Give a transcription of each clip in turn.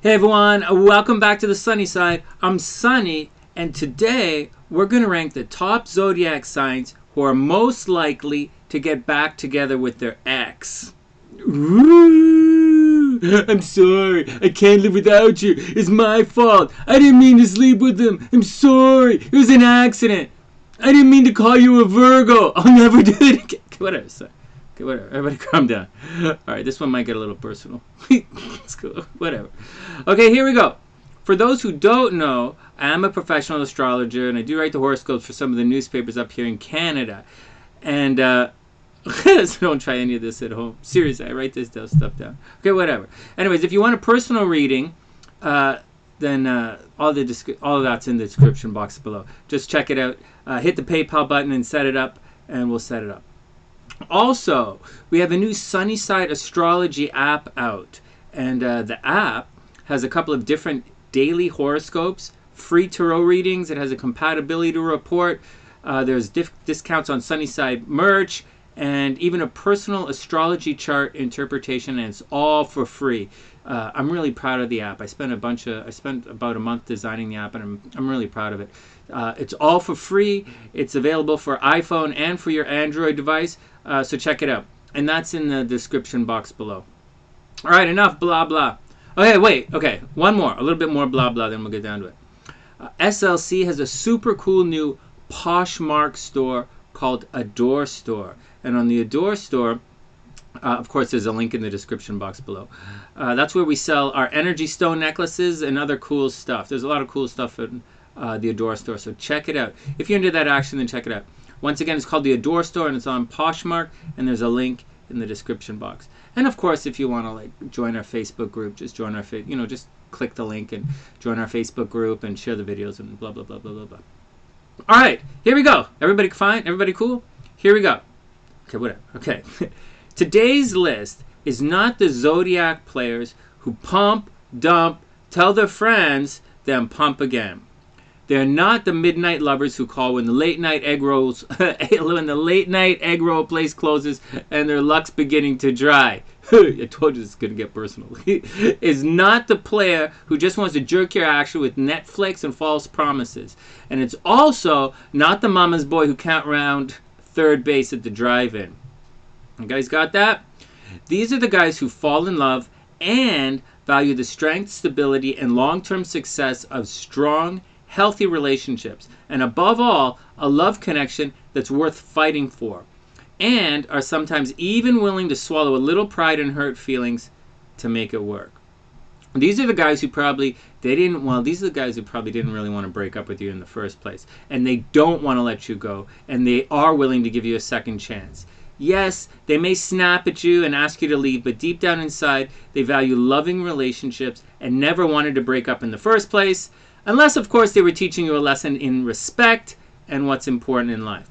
Hey everyone, welcome back to the Sunny Side. I'm Sunny, and today we're going to rank the top zodiac signs who are most likely to get back together with their ex. Ooh, I'm sorry, I can't live without you. It's my fault. I didn't mean to sleep with him. I'm sorry, it was an accident. I didn't mean to call you a Virgo. I'll never do it again. Whatever, sorry. Okay, whatever. Everybody calm down. Alright, this one might get a little personal. It's cool. Whatever. Okay, here we go. For those who don't know, I am a professional astrologer, and I do write the horoscopes for some of the newspapers up here in Canada. And, so don't try any of this at home. Seriously, I write this stuff down. Okay, whatever. Anyways, if you want a personal reading, then all of that's in the description box below. Just check it out. Hit the PayPal button and set it up, and we'll set it up. Also, we have a new SunnySide Astrology app out, and the app has a couple of different daily horoscopes, free tarot readings. It has a compatibility report. There's discounts on SunnySide merch, and even a personal astrology chart interpretation, and it's all for free. I'm really proud of the app. I spent about a month designing the app, and I'm really proud of it. It's all for free. It's available for iPhone and for your Android device. So check it out. And that's in the description box below. All right, enough blah blah. Okay, wait. Okay, one more. A little bit more blah blah, then we'll get down to it. SLC has a super cool new Poshmark store called Adore Store. And on the Adore Store, of course, there's a link in the description box below. That's where we sell our energy stone necklaces and other cool stuff. There's a lot of cool stuff in the Adore Store, so check it out. If you're into that action, then check it out. Once again, it's called the Adore Store, and it's on Poshmark, and there's a link in the description box. And of course, if you want to join our Facebook group, just join our just click the link and join our Facebook group and share the videos and blah blah blah blah blah blah. All right, here we go. Everybody fine? Everybody cool? Here we go. Okay, whatever. Okay. Today's list is not the zodiac players who pump, dump, tell their friends, then pump again. They're not the midnight lovers who call when the late night egg rolls, when the late night egg roll place closes and their luck's beginning to dry. I told you this is gonna get personal. Is not the player who just wants to jerk your action with Netflix and false promises. And it's also not the mama's boy who can't round third base at the drive-in. You guys got that? These are the guys who fall in love and value the strength, stability, and long-term success of strong, healthy relationships, and above all, a love connection that's worth fighting for, and are sometimes even willing to swallow a little pride and hurt feelings to make it work. These are the guys who probably didn't really want to break up with you in the first place, and they don't want to let you go, and they are willing to give you a second chance. Yes, they may snap at you and ask you to leave, but deep down inside, they value loving relationships and never wanted to break up in the first place, unless, of course, they were teaching you a lesson in respect and what's important in life.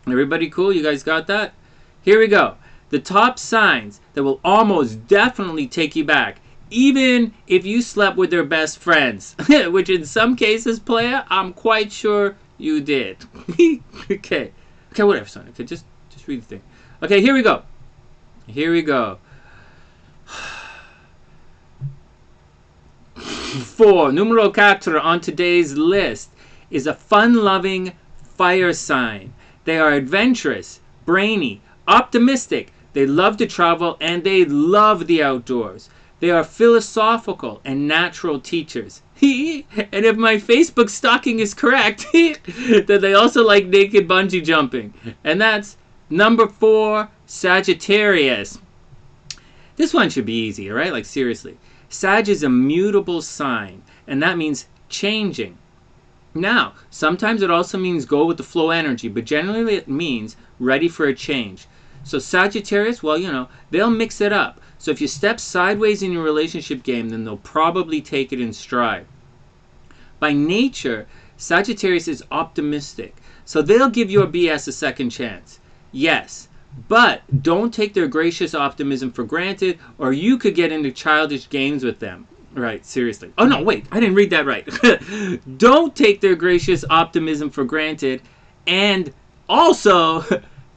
Everybody cool? You guys got that? Here we go. The top signs that will almost definitely take you back, even if you slept with their best friends, which in some cases, player, I'm quite sure you did. Okay, whatever, son. Okay, just read the thing. Okay, here we go. Here we go. 4, numero 4 on today's list is a fun-loving fire sign. They are adventurous, brainy, optimistic. They love to travel and they love the outdoors. They are philosophical and natural teachers. And if my Facebook stalking is correct, that they also like naked bungee jumping. And that's number 4, Sagittarius. This one should be easy, right? Like, seriously. Sag is a mutable sign, and that means changing. Now, sometimes it also means go with the flow energy, but generally it means ready for a change. So Sagittarius, well, they'll mix it up. So if you step sideways in your relationship game, then they'll probably take it in stride. By nature, Sagittarius is optimistic, so they'll give your BS a second chance. Yes. But don't take their gracious optimism for granted, or you could get into childish games with them. Right, seriously. Oh, no, wait. I didn't read that right. Don't take their gracious optimism for granted, and also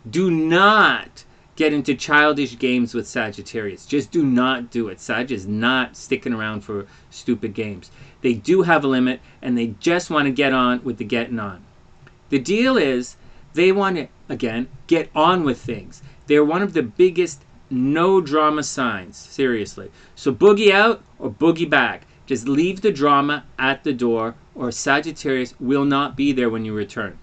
do not get into childish games with Sagittarius. Just do not do it. Sag is not sticking around for stupid games. They do have a limit, and they just want to get on with the getting on. The deal is, they want to, again, get on with things. They're one of the biggest no drama signs, seriously. So boogie out or boogie back. Just leave the drama at the door, or Sagittarius will not be there when you return.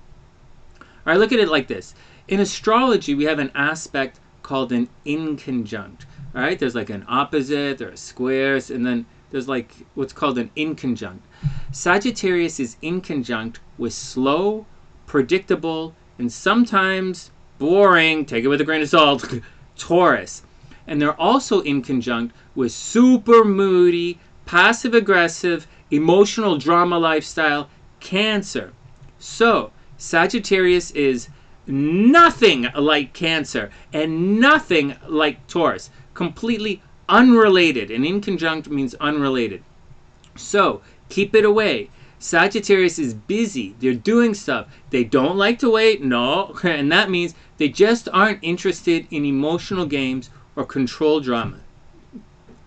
All right, look at it like this. In astrology, we have an aspect called an inconjunct. All right, there's like an opposite, there are squares, and then there's like what's called an inconjunct. Sagittarius is inconjunct with slow, predictable, and sometimes boring, take it with a grain of salt, Taurus. And they're also inconjunct with super moody, passive-aggressive, emotional drama lifestyle, Cancer. So, Sagittarius is nothing like Cancer and nothing like Taurus. Completely unrelated. And inconjunct means unrelated. So, keep it away. Sagittarius is busy. They're doing stuff. They don't like to wait. No. And that means they just aren't interested in emotional games or control drama.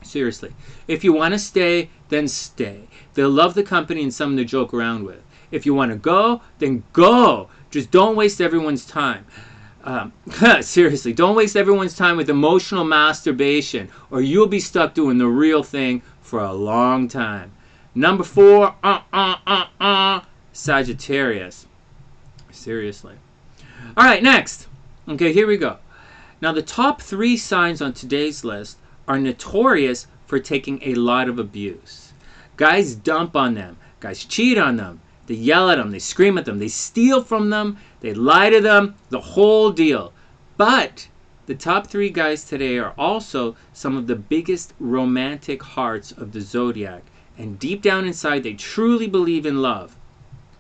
Seriously. If you want to stay, then stay. They'll love the company and someone to joke around with. If you want to go, then go. Just don't waste everyone's time. Seriously, don't waste everyone's time with emotional masturbation, or you'll be stuck doing the real thing for a long time. Number 4, Sagittarius. Seriously. All right, next. Okay, here we go. Now, the top 3 signs on today's list are notorious for taking a lot of abuse. Guys dump on them. Guys cheat on them. They yell at them. They scream at them. They steal from them. They lie to them. The whole deal. But the top 3 guys today are also some of the biggest romantic hearts of the Zodiac. And deep down inside, they truly believe in love.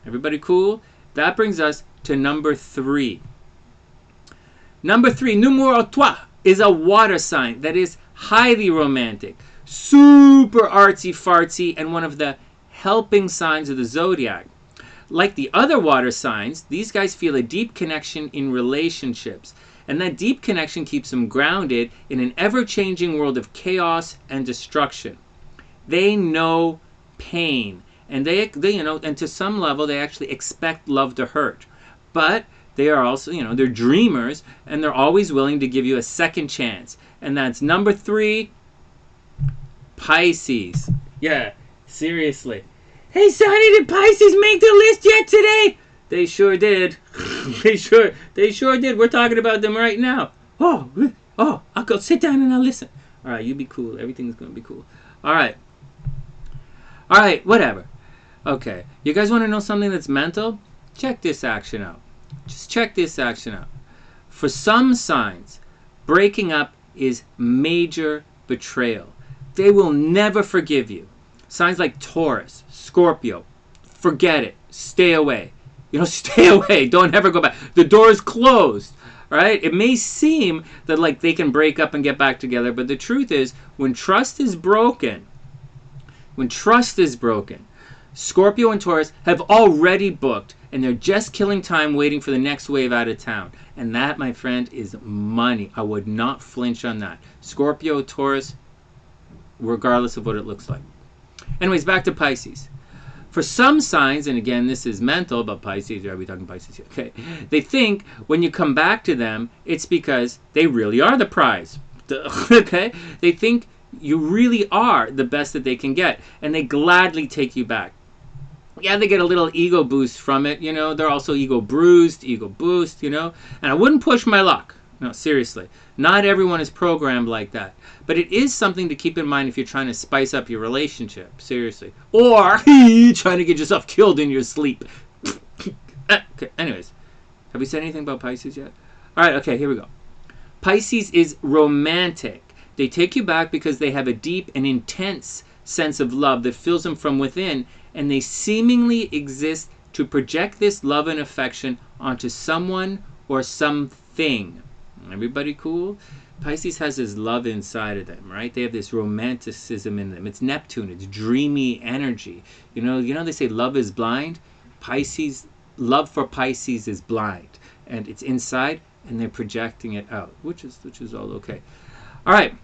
Everybody cool? That brings us to number 3. Number 3, numéro 3, is a water sign that is highly romantic, super artsy-fartsy, and one of the helping signs of the Zodiac. Like the other water signs, these guys feel a deep connection in relationships. And that deep connection keeps them grounded in an ever-changing world of chaos and destruction. They know pain, and they and to some level they actually expect love to hurt. But they are also, they're dreamers, and they're always willing to give you a second chance. And that's number 3, Pisces. Yeah, seriously. Hey, Sonny, did Pisces make the list yet today? They sure did. They sure did. We're talking about them right now. Oh, I'll go sit down and I'll listen. All right, you be cool. Everything's going to be cool. All right, whatever. Okay, you guys want to know something that's mental? Check this action out. Just check this action out. For some signs, breaking up is major betrayal. They will never forgive you. Signs like Taurus, Scorpio, forget it. Stay away. Stay away. Don't ever go back. The door is closed. Right? It may seem that like they can break up and get back together, but the truth is, when trust is broken, Scorpio and Taurus have already booked, and they're just killing time waiting for the next wave out of town. And that, my friend, is money. I would not flinch on that. Scorpio, Taurus, regardless of what it looks like. Anyways, back to Pisces. For some signs, and again, this is mental, but Pisces, are we talking Pisces here? Okay. They think when you come back to them, it's because they really are the prize. Okay? They think you really are the best that they can get, and they gladly take you back. Yeah, they get a little ego boost from it, They're also ego bruised, ego boost, And I wouldn't push my luck. No, seriously. Not everyone is programmed like that. But it is something to keep in mind if you're trying to spice up your relationship. Seriously. Or trying to get yourself killed in your sleep. Okay, anyways. Have we said anything about Pisces yet? Alright, okay, here we go. Pisces is romantic. They take you back because they have a deep and intense sense of love that fills them from within, and they seemingly exist to project this love and affection onto someone or something. Everybody cool? Pisces has this love inside of them, right? They have this romanticism in them. It's Neptune. It's dreamy energy. They say love is blind. Love for Pisces is blind. And it's inside. and they're projecting it out, which is all okay. All right.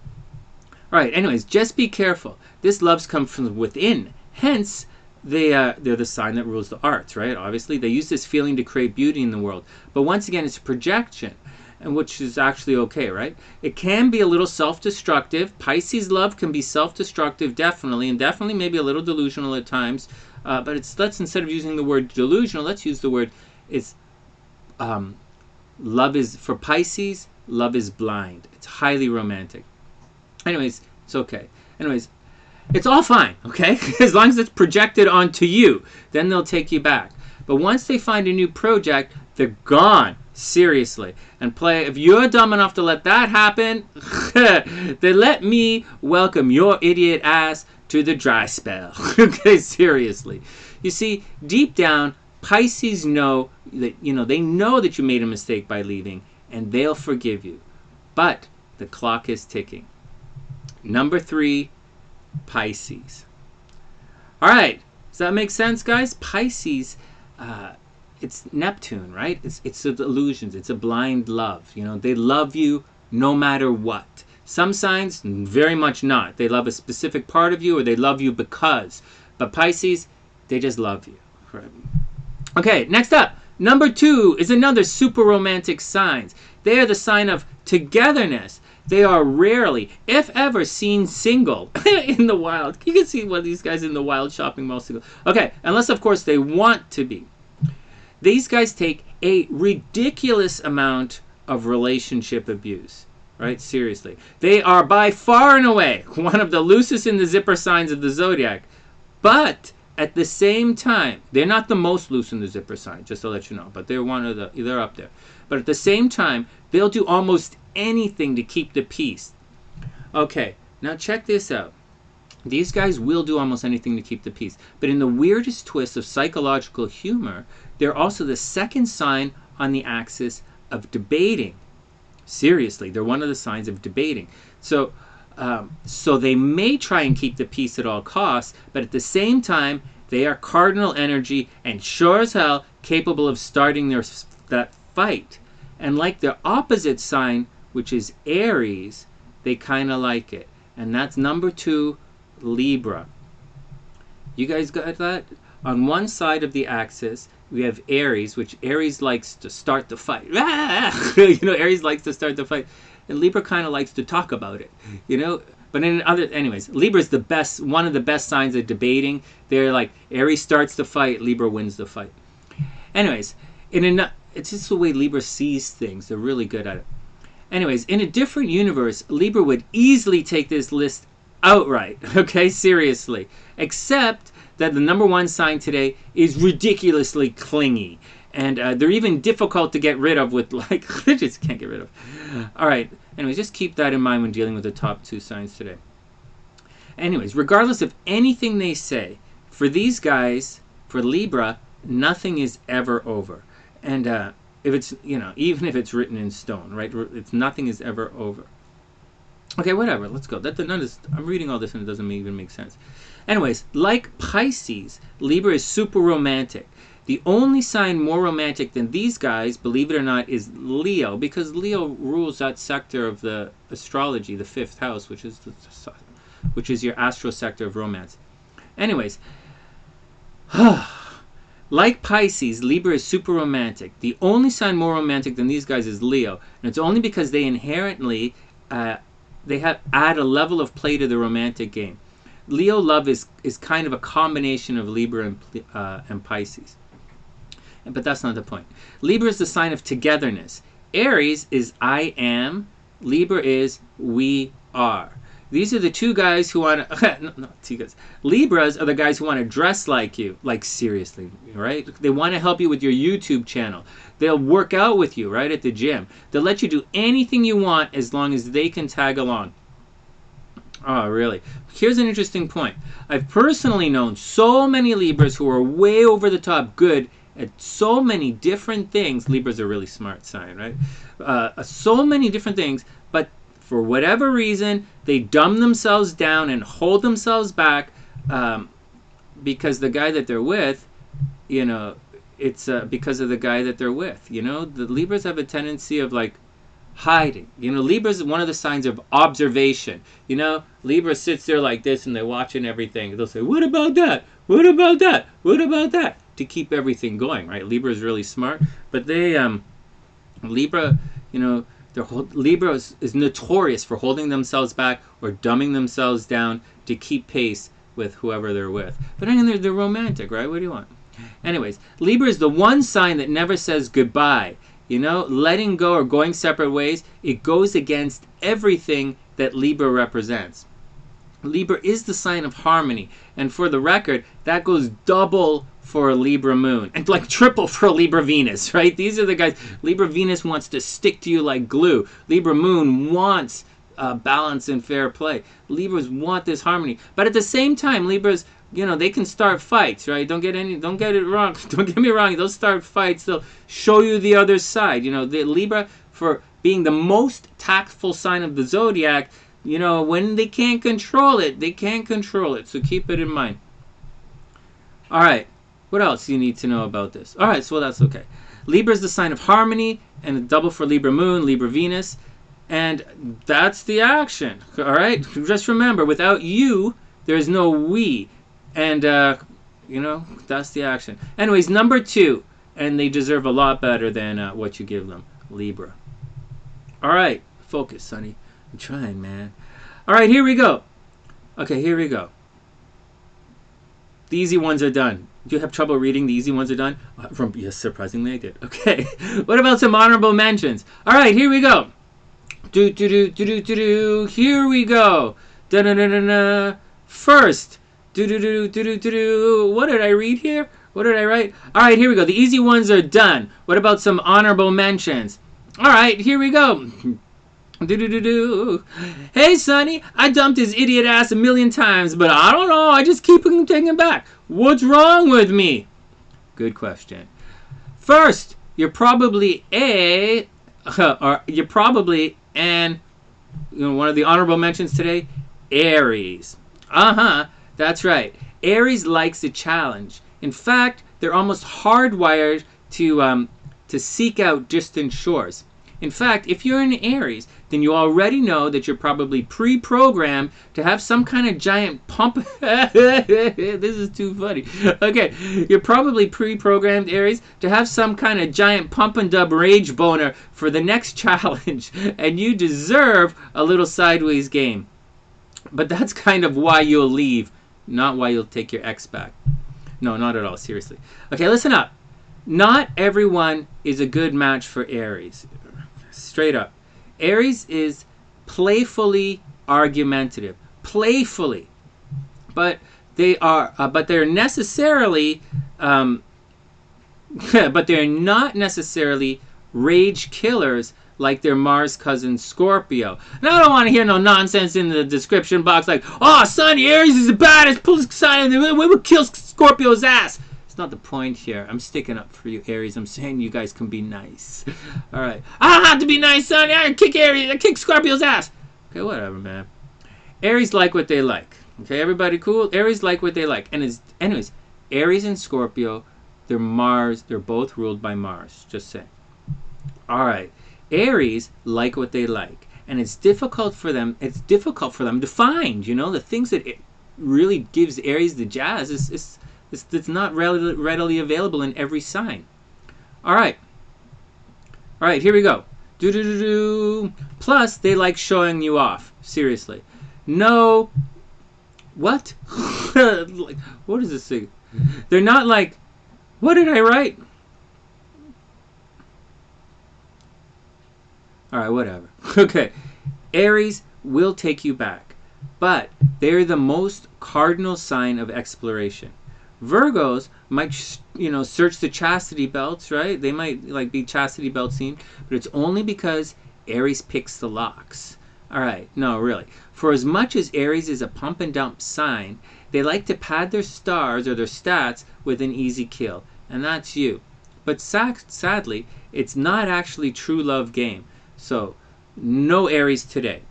All right. Anyways, just be careful. This love's come from within. Hence, they're the sign that rules the arts, right? Obviously, they use this feeling to create beauty in the world. But once again, it's a projection, and which is actually okay, right? It can be a little self-destructive. Pisces love can be self-destructive, definitely, and definitely maybe a little delusional at times. But let's, instead of using the word delusional, let's use the word, it's love is, for Pisces, love is blind. It's highly romantic. Anyways, it's okay. Anyways, it's all fine, okay? As long as it's projected onto you, then they'll take you back. But once they find a new project, they're gone. Seriously. And play, if you're dumb enough to let that happen, then let me welcome your idiot ass to the dry spell. Okay, seriously. You see, deep down, Pisces know that, they know that you made a mistake by leaving, and they'll forgive you. But the clock is ticking. Number 3, Pisces. All right. Does that make sense, guys? Pisces, it's Neptune, right? It's illusions. It's a blind love. They love you no matter what. Some signs, very much not. They love a specific part of you, or they love you because. But Pisces, they just love you. Right. Okay, next up. Number 2 is another super romantic sign. They are the sign of togetherness. They are rarely, if ever, seen single in the wild. You can see one of these guys in the wild shopping mall single. Okay, unless, of course, they want to be. These guys take a ridiculous amount of relationship abuse. Right? Seriously. They are by far and away one of the loosest in the zipper signs of the Zodiac. But at the same time, they're not the most loose in the zipper sign, just to let you know. But they're they're up there. But at the same time, they'll do almost anything to keep the peace. Okay, now check this out. These guys will do almost anything to keep the peace. But in the weirdest twist of psychological humor, they're also the second sign on the axis of debating. Seriously, they're one of the signs of debating. So they may try and keep the peace at all costs, but at the same time, they are cardinal energy and sure as hell capable of starting that fight. And like their opposite sign, which is Aries, they kind of like it. And that's number 2, Libra. You guys got that? On one side of the axis, we have Aries, which Aries likes to start the fight. Aries likes to start the fight. And Libra kind of likes to talk about it, But anyways, Libra is one of the best signs of debating. They're like, Aries starts the fight, Libra wins the fight. Anyways, it's just the way Libra sees things. They're really good at it. Anyways, in a different universe, Libra would easily take this list outright. Okay, seriously. Except that the number 1 sign today is ridiculously clingy. And they're even difficult to get rid of with, they just can't get rid of. All right. Anyways, just keep that in mind when dealing with the top 2 signs today. Anyways, regardless of anything they say, for these guys, for Libra, nothing is ever over. And if it's, even if it's written in stone, right? Nothing is ever over. Okay, whatever. Let's go. I'm reading all this and it doesn't even make sense. Anyways, like Pisces, Libra is super romantic. The only sign more romantic than these guys, believe it or not, is Leo, because Leo rules that sector of the astrology, the 5th house, which is your astro sector of romance. Anyways, like Pisces, Libra is super romantic. The only sign more romantic than these guys is Leo, and it's only because they inherently add a level of play to the romantic game. Leo love is kind of a combination of Libra and Pisces. But that's not the point. Libra is the sign of togetherness. Aries is I am. Libra is we are. These are the 2 guys who want to... no, 2 guys. Libras are the guys who want to dress like you. Like, seriously, right? They want to help you with your YouTube channel. They'll work out with you, right, at the gym. They'll let you do anything you want as long as they can tag along. Oh, really? Here's an interesting point. I've personally known so many Libras who are way over the top good at so many different things. Libra's a really smart sign, right? So many different things, but for whatever reason, they dumb themselves down and hold themselves back because the guy that they're with, it's because of the guy that they're with. You know, the Libras have a tendency of like hiding. You know, Libra is one of the signs of observation. You know, Libra sits there like this and they're watching everything. They'll say, what about that? What about that? What about that? To keep everything going, right? Libra is really smart, but they, Libra, you know, Libra is notorious for holding themselves back or dumbing themselves down to keep pace with whoever they're with. But again, they're romantic, right? What do you want? Anyways, Libra is the one sign that never says goodbye. You know, letting go or going separate ways, it goes against everything that Libra represents. Libra is the sign of harmony. And for the record, that goes double for a Libra moon. And like triple for a Libra Venus, right? These are the guys. Libra Venus wants to stick to you like glue. Libra moon wants balance and fair play. Libras want this harmony. But at the same time, Libras, you know, they can start fights, right? Don't get it wrong. Don't get me wrong. They'll start fights. They'll show you the other side. You know, the Libra, for being the most tactful sign of the zodiac, you know, when they can't control it, they can't control it. So keep it in mind. All right. What else do you need to know about this? All right. So that's okay. Libra is the sign of harmony, and a double for Libra moon, Libra Venus. And that's the action. All right. Just remember, without you, there's no we. And, you know, that's the action. Anyways, number 2. And they deserve a lot better than what you give them. Libra. All right. Focus, Sonny. I'm trying, man. All right, here we go. Okay, here we go. The easy ones are done. Do you have trouble reading? The easy ones are done? Yes, surprisingly I did. Okay. What about some honorable mentions? All right, here we go. Here we go. Da-da-da-da-da. First. What did I read here? What did I write? All right, here we go. The easy ones are done. What about some honorable mentions? All right, here we go. Hey, Sonny, I dumped his idiot ass 1,000,000 times, but I don't know. I just keep taking him back. What's wrong with me? Good question. First, you're probably and you know, one of the honorable mentions today, Aries. That's right. Aries likes a challenge. In fact, they're almost hardwired to seek out distant shores. In fact, if you're an Aries, then you already know that you're probably pre-programmed to have some kind of giant pump. This is too funny. Okay, you're probably pre-programmed, Aries, to have some kind of giant pump and dub rage boner for the next challenge. And you deserve a little sideways game. But that's kind of why you'll leave, not why you'll take your ex back. No, not at all, seriously. Okay, listen up. Not everyone is a good match for Aries. Straight up. Aries is playfully argumentative. Playfully. But they're necessarily but they're not necessarily rage killers like their Mars cousin Scorpio. Now I don't want to hear no nonsense in the description box like, oh, Sonny, Aries is the baddest sign in the we would kill Scorpio's ass. It's not the point here. I'm sticking up for you, Aries. I'm saying you guys can be nice. All right. I don't have to be nice, Sonny. I kick Aries. I kick Scorpio's ass. Okay, whatever, man. Aries like what they like. Okay, everybody cool? Aries like what they like. And anyways, Aries and Scorpio, they're Mars. They're both ruled by Mars. Just saying. All right. Aries like what they like, and it's difficult for them to find, you know, the things that it really gives Aries the jazz it's not readily available in every sign. All right, here we go. Plus they like showing you off. Seriously. No, what? Like, what is this thing? They're not like, what did I write? All right, whatever. Okay. Aries will take you back, but they're the most cardinal sign of exploration. Virgos might, you know, search the chastity belts, right? They might like be chastity belt themed, but it's only because Aries picks the locks. All right, no, really. For as much as Aries is a pump and dump sign, they like to pad their stars or their stats with an easy kill, and that's you. But sadly, it's not actually true love game. So, no Aries today.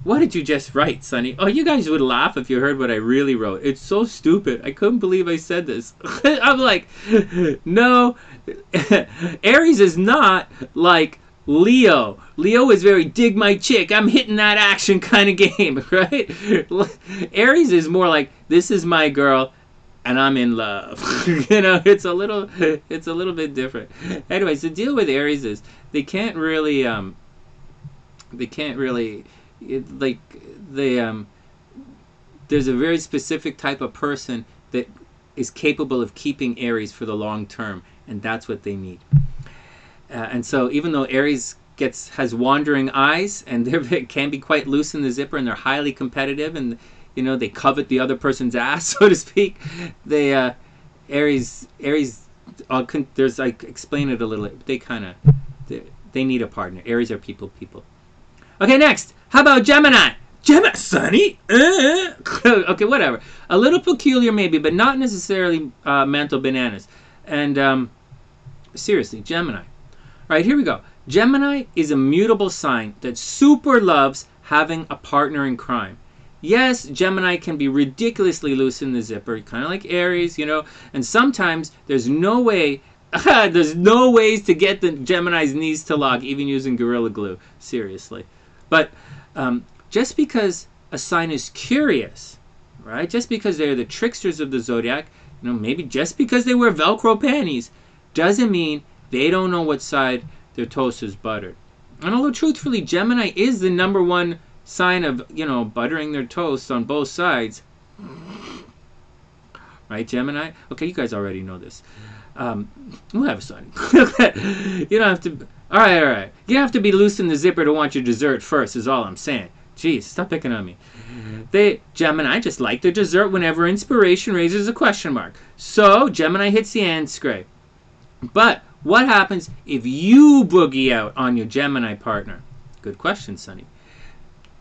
What did you just write, Sonny? Oh, you guys would laugh if you heard what I really wrote. It's so stupid. I couldn't believe I said this. I'm like, no. Aries is not like Leo. Leo is very dig my chick, I'm hitting that action kind of game, right? Aries is more like, this is my girl and I'm in love. You know, it's a little bit different. Anyways, the deal with Aries is they can't really there's a very specific type of person that is capable of keeping Aries for the long term, and that's what they need. And so even though Aries has wandering eyes, and they can be quite loose in the zipper, and they're highly competitive, and you know, they covet the other person's ass, so to speak, they Aries there's, I explain it a little, they need a partner. Aries are people. Okay, next. How about Gemini? Sonny? Okay, whatever. A little peculiar maybe, but not necessarily mental bananas. And seriously, Gemini. All right, here we go. Gemini is a mutable sign that super loves having a partner in crime. Yes, Gemini can be ridiculously loose in the zipper, kind of like Aries, you know, and sometimes there's no way there's no ways to get the Gemini's knees to lock, even using Gorilla Glue. Seriously. But just because a sign is curious, right? Just because they're the tricksters of the zodiac, you know, maybe just because they wear Velcro panties, doesn't mean they don't know what side their toast is buttered. And although truthfully, Gemini is the #1 sign of, you know, buttering their toast on both sides. Right, Gemini? Okay, you guys already know this. Whatever, Sonny. You don't have to... All right. You don't have to be loose in the zipper to want your dessert first, is all I'm saying. Jeez, stop picking on me. Gemini just like their dessert whenever inspiration raises a question mark. So, Gemini hits the end scrape. But what happens if you boogie out on your Gemini partner? Good question, Sonny.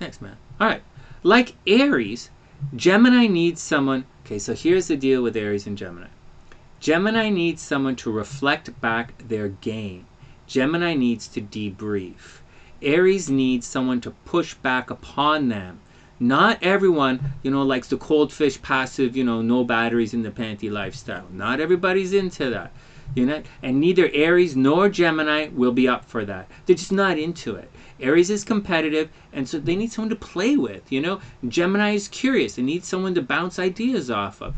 Next, man. All right. Like Aries, Gemini needs someone... Okay, so here's the deal with Aries and Gemini. Gemini needs someone to reflect back their game. Gemini needs to debrief. Aries needs someone to push back upon them. Not everyone, you know, likes the cold fish passive, you know, no batteries in the panty lifestyle. Not everybody's into that. You know, and neither Aries nor Gemini will be up for that. They're just not into it. Aries is competitive, and so they need someone to play with, you know. Gemini is curious. They need someone to bounce ideas off of.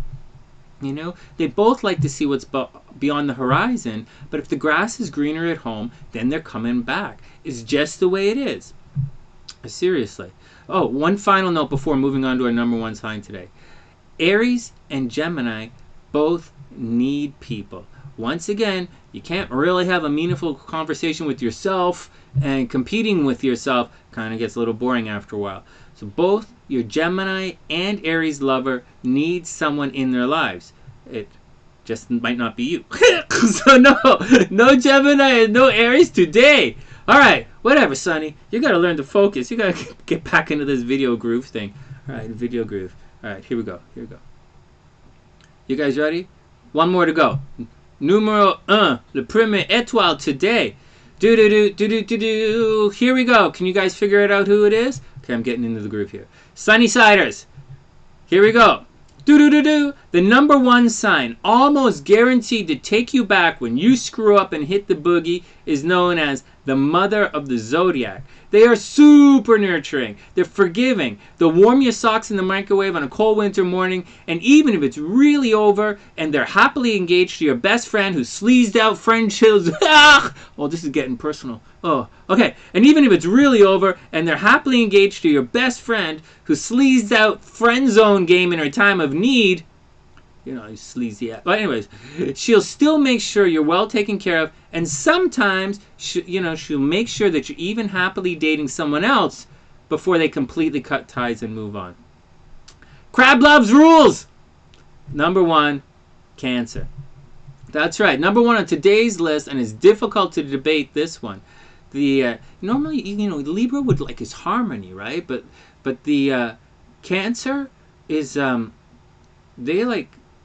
You know, they both like to see what's beyond the horizon, but if the grass is greener at home, then they're coming back. It's just the way it is. Seriously. Oh, one final note before moving on to our #1 sign today. Aries and Gemini both need people. Once again, you can't really have a meaningful conversation with yourself, and competing with yourself kind of gets a little boring after a while. So both your Gemini and Aries lover need someone in their lives. It just might not be you. So no Gemini and no Aries today. All right, whatever, Sonny. You got to learn to focus. You got to get back into this video groove thing. All right, video groove. All right, here we go. You guys ready? One more to go. Numero 1, le premier étoile today. Do. Here we go. Can you guys figure it out who it is? Okay, I'm getting into the groove here. SunnySiders. Here we go. The #1 sign, almost guaranteed to take you back when you screw up and hit the boogie, is known as the mother of the zodiac. They are super nurturing. They're forgiving. They'll warm your socks in the microwave on a cold winter morning, and even if it's really over and they're happily engaged to your best friend who sleazed out friendships. Oh, this is getting personal. Oh, okay. And even if it's really over and they're happily engaged to your best friend who sleazed out friend zone game in her time of need, you know, you sleazy ass. But anyways, she'll still make sure you're well taken care of, and sometimes, she'll make sure that you're even happily dating someone else before they completely cut ties and move on. Crab loves rules. #1, Cancer. That's right. #1 on today's list, and it's difficult to debate this one. Normally, Libra would like his harmony, right? But the Cancer is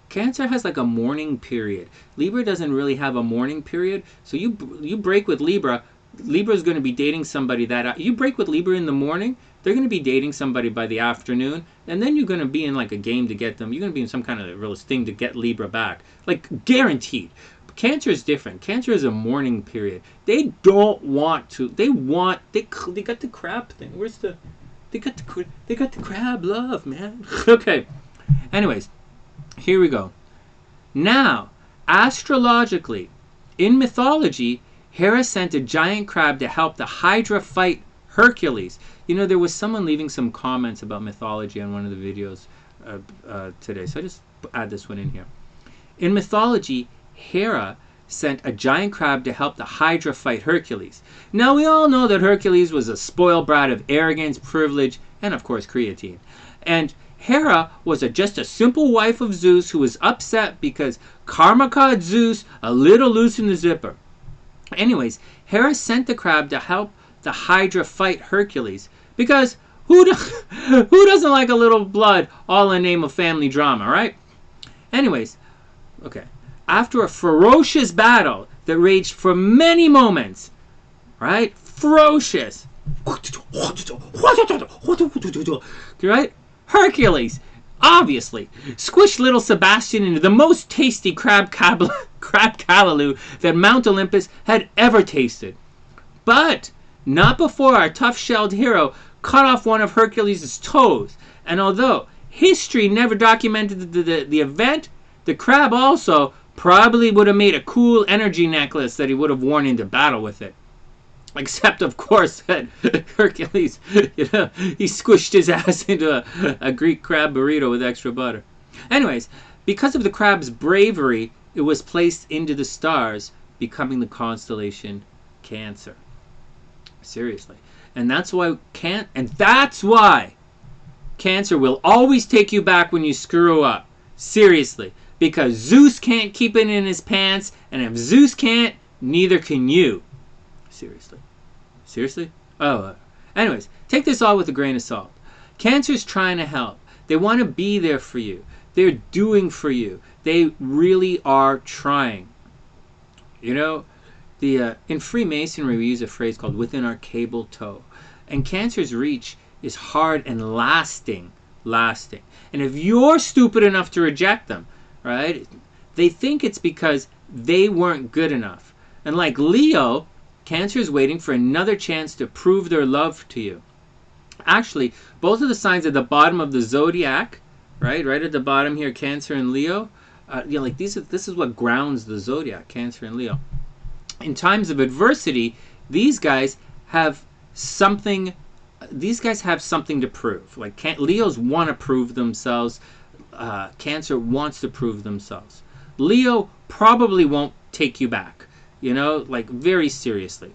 Cancer has like a mourning period. Libra doesn't really have a mourning period. So you break with Libra. Libra's going to be dating somebody that... You break with Libra in the morning, They're going to be dating somebody by the afternoon, and then you're going to be in like a game to get them. You're going to be in some kind of real thing to get Libra back. Like, guaranteed. Cancer is different. Cancer is a mourning period. They don't want to. They got the crab thing. Where's the... They got the crab love, man. Okay. Anyways, here we go. Now, astrologically, in mythology, Hera sent a giant crab to help the Hydra fight Hercules. You know, there was someone leaving some comments about mythology on one of the videos today, so I just add this one in here. In mythology, Hera sent a giant crab to help the Hydra fight Hercules. Now, we all know that Hercules was a spoiled brat of arrogance, privilege, and of course creatine. And Hera was just a simple wife of Zeus who was upset because Karma caught Zeus a little loose in the zipper. Anyways, Hera sent the crab to help the Hydra fight Hercules because who doesn't like a little blood all in the name of family drama, right? Anyways, okay. After a ferocious battle that raged for many moments, right? Ferocious. Right? Hercules, obviously, squished little Sebastian into the most tasty crab callaloo that Mount Olympus had ever tasted. But not before our tough-shelled hero cut off one of Hercules' toes. And although history never documented the event, the crab also probably would have made a cool energy necklace that he would have worn into battle with it. Except, of course, that Hercules, he squished his ass into a Greek crab burrito with extra butter. Anyways, because of the crab's bravery, it was placed into the stars, becoming the constellation Cancer. Seriously. And that's why Cancer will always take you back when you screw up. Seriously. Because Zeus can't keep it in his pants, and if Zeus can't, neither can you. Seriously. Seriously? Oh. Anyways, take this all with a grain of salt. Cancer's trying to help. They want to be there for you. They're doing for you. They really are trying. You know, in Freemasonry, we use a phrase called within our cable toe. And Cancer's reach is hard and lasting. And if you're stupid enough to reject them, right, they think it's because they weren't good enough. And like Leo, Cancer is waiting for another chance to prove their love to you. Actually, both of the signs at the bottom of the Zodiac, right at the bottom here, Cancer and Leo, this is what grounds the Zodiac, Cancer and Leo. In times of adversity, these guys have something to prove. Like Leos want to prove themselves. Cancer wants to prove themselves. Leo probably won't take you back, like very seriously.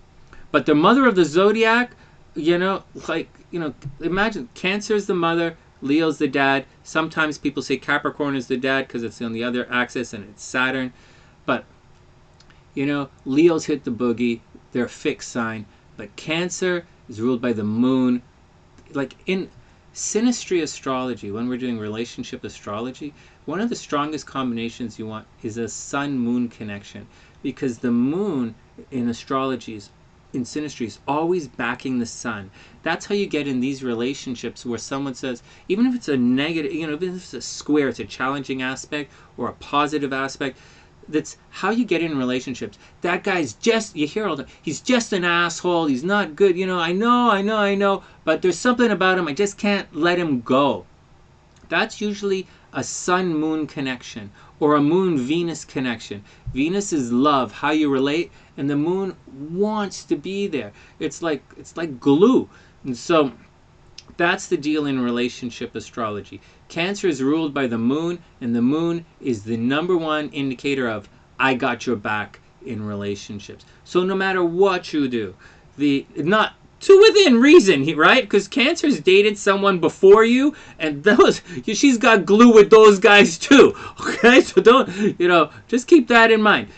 But the mother of the Zodiac, imagine Cancer's the mother, Leo's the dad. Sometimes people say Capricorn is the dad because it's on the other axis and it's Saturn. But, Leo's hit the boogie. They're a fixed sign. But Cancer is ruled by the moon. Like in synastry astrology, when we're doing relationship astrology, one of the strongest combinations you want is a sun-moon connection, because the moon in astrology in synastry is always backing the sun. That's how you get in these relationships where someone says, even if it's a negative, even if it's a square, it's a challenging aspect or a positive aspect, that's how you get in relationships. That guy's you hear all the, he's just an asshole, he's not good, I know, but there's something about him, I just can't let him go. That's usually a sun-moon connection or a moon-Venus connection. Venus is love, how you relate, and the moon wants to be there. It's like glue. And so that's the deal in relationship astrology. Cancer is ruled by the moon, and the moon is the #1 indicator of I got your back in relationships. So no matter what you do, not to within reason, right? Because Cancer's dated someone before you, and she's got glue with those guys too. Okay, so don't, just keep that in mind.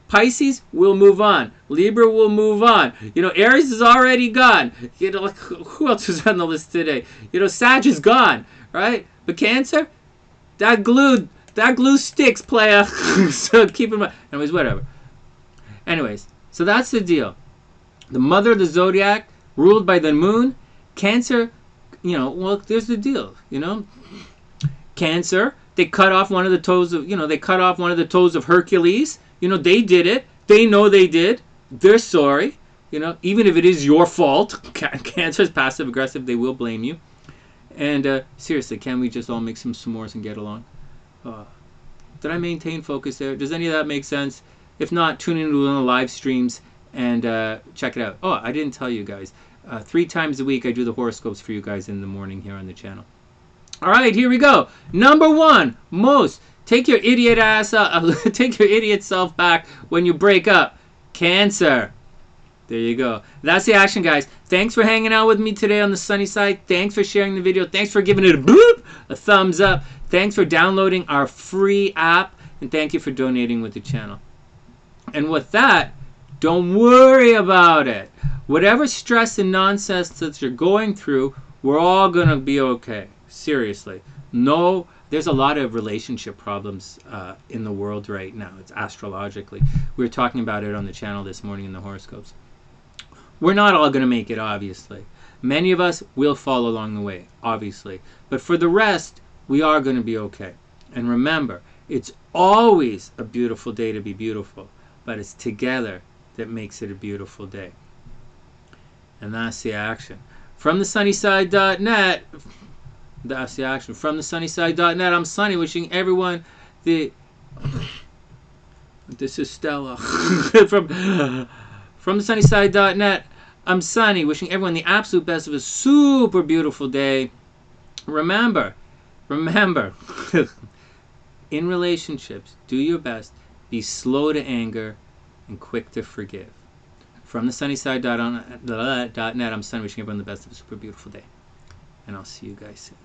Pisces will move on. Libra will move on. Aries is already gone. Who else is on the list today? Sag is gone, right? But Cancer, that glue sticks, playa. So keep in mind. Anyways, whatever. Anyways, so that's the deal. The mother of the Zodiac, ruled by the moon. Cancer well, there's the deal, Cancer, they cut off one of the toes of, they cut off one of the toes of Hercules. They did it. They know they did. They're sorry. Even if it is your fault. Cancer is passive aggressive. They will blame you. And seriously, can we just all make some s'mores and get along? Did I maintain focus there? Does any of that make sense? If not, tune into one of the live streams and check it out. Oh, I didn't tell you guys. 3 times a week I do the horoscopes for you guys in the morning here on the channel. All right, here we go. Number 1, most. Take your idiot ass take your idiot self back when you break up. Cancer. There you go. That's the action, guys. Thanks for hanging out with me today on the Sunny Side. Thanks for sharing the video. Thanks for giving it a boop, a thumbs up. Thanks for downloading our free app. And thank you for donating with the channel. And with that, don't worry about it. Whatever stress and nonsense that you're going through, we're all going to be okay. Seriously. No, there's a lot of relationship problems in the world right now. It's astrologically. We were talking about it on the channel this morning in the horoscopes. We're not all going to make it, obviously. Many of us will fall along the way, obviously. But for the rest, we are going to be okay. And remember, it's always a beautiful day to be beautiful. But it's together that makes it a beautiful day. And that's the action. From TheSunnySide.net, that's the action. From TheSunnySide.net, I'm Sunny, wishing everyone the... This is Stella. From TheSunnySide.net, I'm Sunny, wishing everyone the absolute best of a super beautiful day. Remember, in relationships, do your best. Be slow to anger and quick to forgive. From TheSunnySide.net, I'm Sunny, wishing everyone the best of a super beautiful day. And I'll see you guys soon.